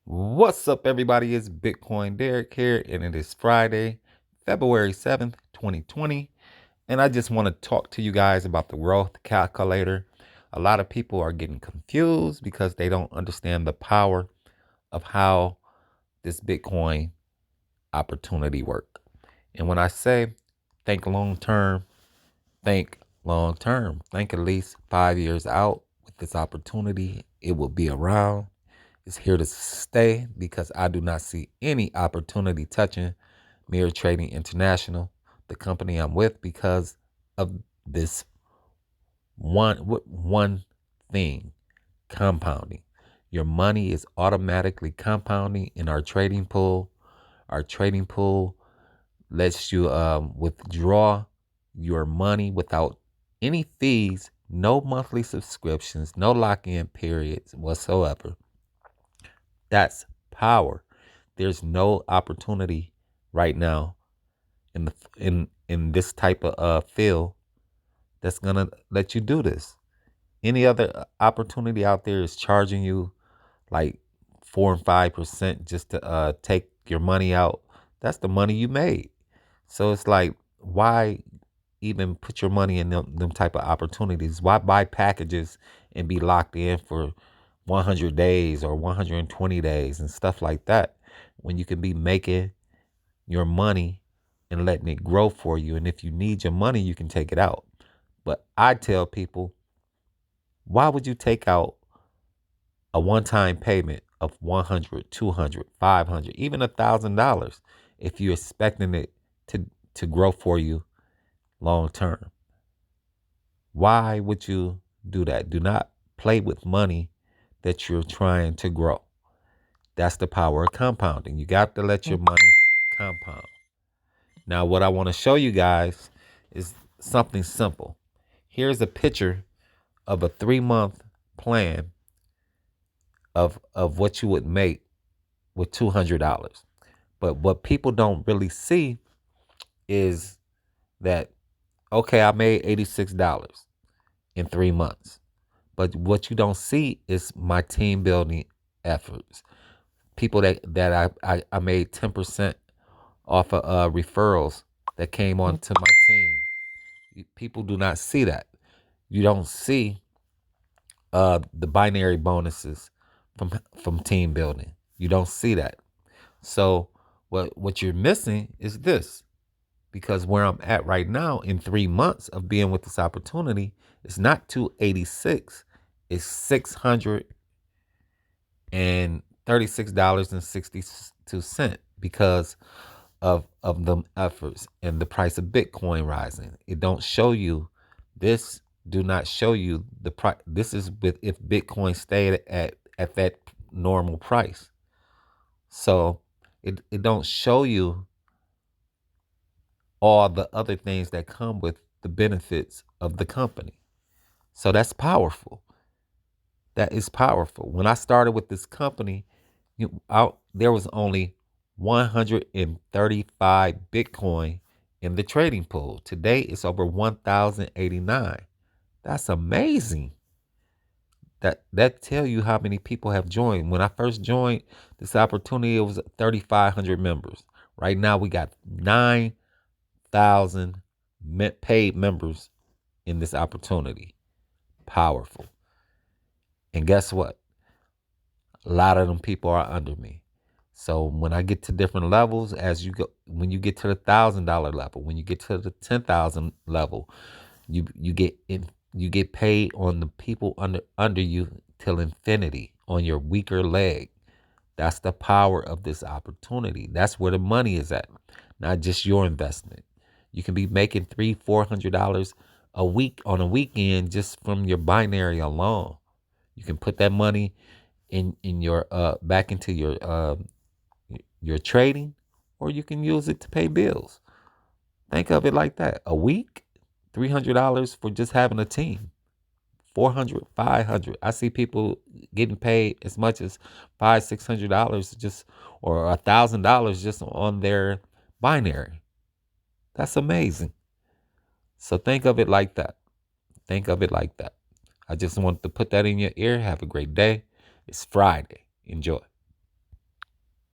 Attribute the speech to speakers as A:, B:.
A: What's up, everybody? It's Bitcoin Derek here, and it is Friday, February 7th, 2020. And I just want to talk to you guys about the growth calculator. A lot of people are getting confused because they don't understand the power of how this Bitcoin opportunity works. And when I say think long term, think long term. Think at least 5 years out with this opportunity. It will be around. It's here to stay because I do not see any opportunity touching Mirror Trading International, the company I'm with, because of this one thing: compounding. Your money is automatically compounding in our trading pool. Our trading pool lets you withdraw your money without any fees, no monthly subscriptions, no lock-in periods whatsoever. That's power. There's no opportunity right now in this type of field that's gonna let you do this. Any other opportunity out there is charging you like 4 and 5% just to take your money out. That's the money you made. So it's like, why even put your money in them type of opportunities? Why buy packages and be locked in for 100 days or 120 days and stuff like that when you can be making your money and letting it grow for you? And if you need your money, you can take it out. But I tell people, why would you take out a one-time payment of 100, 200, 500, even $1,000 if you're expecting it to grow for you long term? Why would you do that? Do not play with money that you're trying to grow. That's the power of compounding. You got to let your money compound. Now, what I want to show you guys is something simple. Here's a picture of a 3-month plan of what you would make with $200. But what people don't really see is that, okay, I made $86 in 3 months. But what you don't see is my team building efforts. People that I made 10% off of referrals that came onto my team. People do not see that. You don't see the binary bonuses from team building. You don't see that. So what you're missing is this, because where I'm at right now in 3 months of being with this opportunity, it's not 286, it's $636.62 because of the efforts and the price of Bitcoin rising. It don't show you this. Do not show you the price. This is with if Bitcoin stayed at that normal price. So it don't show you all the other things that come with the benefits of the company. So that's powerful. That is powerful. When I started with this company, there was only 135 Bitcoin in the trading pool. Today, it's over 1,089. That's amazing. That tell you how many people have joined. When I first joined this opportunity, it was 3,500 members. Right now, we got 9,000 paid members in this opportunity. Powerful. And guess what? A lot of them people are under me. So when I get to different levels, as you go, when you get to the $1,000 level, when you get to the 10,000 level, you get paid on the people under you till infinity on your weaker leg. That's the power of this opportunity. That's where the money is at, not just your investment. You can be making $300-400 a week on a weekend just from your binary alone. You can put that money in your back into your trading, or you can use it to pay bills. Think of it like that. A week, $300 for just having a team. 400, 500. I see people getting paid as much as $500-600 just, or $1,000 just on their binary. That's amazing. So think of it like that. Think of it like that. I just want to put that in your ear. Have a great day. It's Friday. Enjoy.